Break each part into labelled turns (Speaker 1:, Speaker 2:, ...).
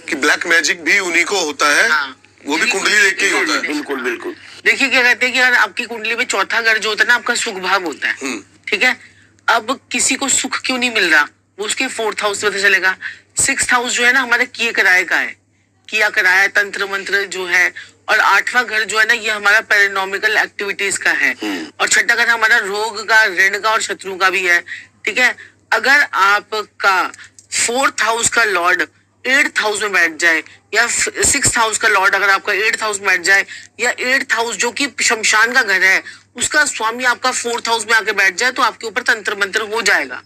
Speaker 1: कि black magic भी उन्हीं को होता है।
Speaker 2: हाँ,
Speaker 1: वो भी कुंडली देख के ही होता है।
Speaker 3: बिल्कुल बिल्कुल।
Speaker 2: देखिए क्या कहते हैं कि अगर आपकी कुंडली में चौथा घर जो होता है ना, आपका सुख भाव होता है, ठीक है। अब किसी को सुख क्यों नहीं मिल रहा, वो उसके 4th हाउस में पता चलेगा। 6th हाउस जो है ना, हमारे किए कराए का है, किया कराया तंत्र मंत्र जो है। और 8वां घर जो है ना, ये हमारा पैरानॉर्मल एक्टिविटीज का है। और 6ठा घर हमारा रोग का, ऋण का और शत्रु का भी है, ठीक है। अगर आपका 4th हाउस का लॉर्ड 8th हाउस में बैठ जाए, या 6th हाउस का लॉर्ड अगर आपका 8th हाउस में बैठ जाए, या 8th हाउस जो कि शमशान का घर है, उसका स्वामी आपका 4th हाउस में आके बैठ जाए, तो आपके ऊपर तंत्र मंत्र हो जाएगा।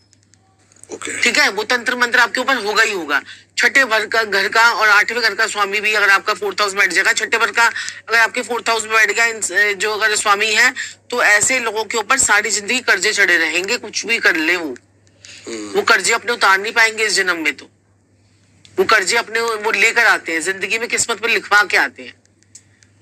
Speaker 2: ठीक है, वो तंत्र मंत्र आपके ऊपर होगा ही होगा। 6ठे घर का और 8वें घर का स्वामी भी अगर आपका 4th हाउस में बैठ जाएगा, 6ठे घर का अगर आपके 4th हाउस में बैठ गया जो अगर स्वामी है, तो ऐसे लोगों के ऊपर सारी जिंदगी कर्जे चढ़े रहेंगे। कुछ भी कर ले वो कर्जे अपने उतार नहीं पाएंगे इस जन्म में। तो वो कर्जे अपने वो लेकर आते हैं, जिंदगी में किस्मत पर लिखवा के आते हैं।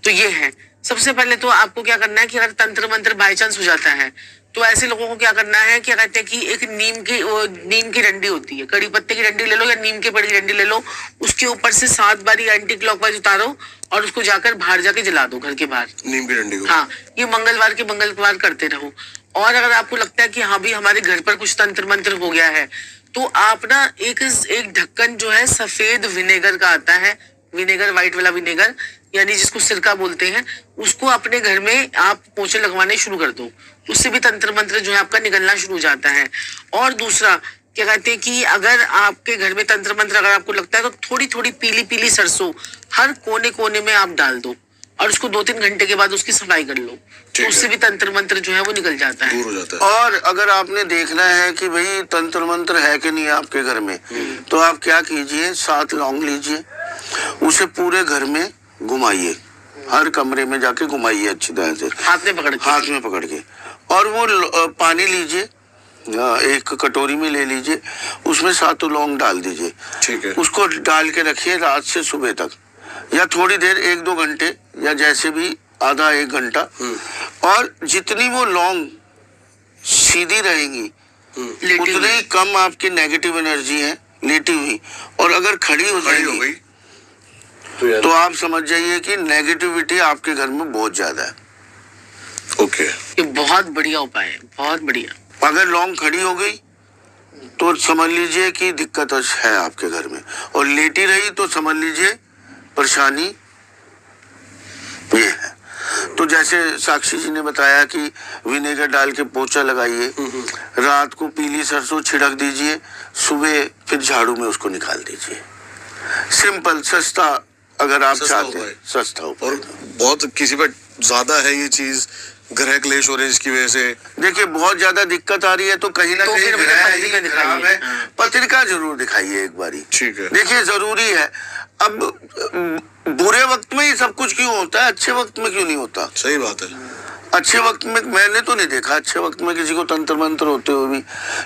Speaker 2: तो ये है, सबसे पहले तो आपको क्या करना है कि अगर तंत्र मंत्र बाई चांस हो जाता है, तो ऐसे लोगों को क्या करना है, क्या कहते हैं कि एक नीम की डंडी होती है, कड़ी पत्ते की डंडी ले लो या नीम के पेड़ की डंडी ले लो, उसके ऊपर से 7 बारी एंटी क्लॉकवाइज उतारो और उसको जाकर बाहर जाके जला दो, घर के बाहर, नीम की डंडी को। हाँ, ये मंगलवार करते रहो। और अगर आपको लगता है कि हाँ भी हमारे घर पर कुछ तंत्र मंत्र हो गया है, तो आप ना एक ढक्कन जो है सफेद विनेगर का आता है, विनेगर, व्हाइट वाला विनेगर, यानी जिसको सिरका बोलते हैं, उसको अपने घर में आप पोछे लगवाने शुरू कर दो। उससे भी तंत्र मंत्र जो है आपका निकलना शुरू हो जाता है। और दूसरा क्या कहते हैं कि अगर आपके घर में तंत्र मंत्र अगर आपको लगता है, तो थोड़ी थोड़ी पीली पीली सरसों हर कोने कोने में आप डाल दो और उसको 2-3 घंटे के बाद उसकी सफाई कर लो, तो उससे भी तंत्र मंत्र जो है वो निकल जाता है,
Speaker 1: दूर हो जाता है।
Speaker 3: और अगर आपने देखना है कि भाई तंत्र मंत्र है कि नहीं आपके घर में, तो आप क्या कीजिए, 7 लौंग लीजिए, उसे पूरे घर में घुमाइए, हर कमरे में जाके घुमाइए अच्छी तरह से, हाथ में पकड़ के। और वो पानी लीजिए, एक कटोरी में ले लीजिए, उसमें 7 लौंग डाल दीजिए, ठीक है। उसको डाल के रखिए रात से सुबह तक, या थोड़ी देर 1-2 घंटे, या जैसे भी आधा 1 घंटा। और जितनी वो लौंग सीधी रहेंगी, उतनी कम आपकी नेगेटिव एनर्जी है लेटी हुई। और अगर खड़ी हो जाएगी तो आप समझ जाइए कि नेगेटिविटी आपके घर में बहुत ज्यादा है।
Speaker 1: ओके,
Speaker 2: ये बहुत बढ़िया उपाय है, बहुत बढ़िया।
Speaker 3: अगर लौंग खड़ी हो गई तो समझ लीजिए कि दिक्कत है आपके घर में, और लेटी रही तो समझ लीजिए परेशानी ये है। तो जैसे साक्षी जी ने बताया कि विनेगर डाल के पोछा लगाइए, रात को पीली सरसों छिड़क दीजिए, सुबह फिर झाड़ू में उसको निकाल दीजिए। सिंपल, सस्ता, अगर आप चाहते हैं सस्ता हो।
Speaker 1: और बहुत किसी पर ज्यादा है ये चीज, ग्रह क्लेश हो रहे हैं इसकी वजह से, देखिए
Speaker 3: बहुत ज्यादा दिक्कत आ रही है, तो कहीं ना कहीं ग्रह खराब है, पत्रिका जरूर दिखाइए एक बारी, ठीक है। देखिए जरूरी है। अब बुरे वक्त में ये सब कुछ क्यों होता है, अच्छे वक्त में क्यों नहीं होता?
Speaker 1: सही बात है।
Speaker 3: अच्छे वक्त में मैंने तो नहीं देखा अच्छे वक्त में किसी को तंत्र मंत्र होते हुए भी।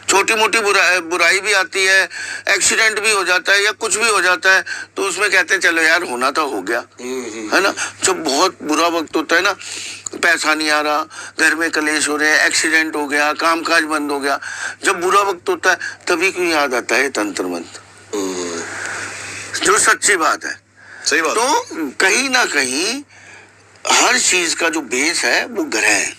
Speaker 3: छोटी मोटी बुराई भी आती है, एक्सीडेंट भी हो जाता है, या कुछ भी हो जाता है, तो उसमें कहते हैं चलो यार होना तो हो गया, है ना। जब बहुत बुरा वक्त होता है ना, पैसा नहीं आ रहा, घर में कलेश हो रहे हैं, एक्सीडेंट हो गया, कामकाज बंद हो गया, जब बुरा वक्त होता है तभी क्यों याद आता है तंत्र मंत्र, जो सच्ची बात है।
Speaker 1: सही बात।
Speaker 3: तो कहीं ना कहीं हर चीज का जो बेस है वो ग्रह है।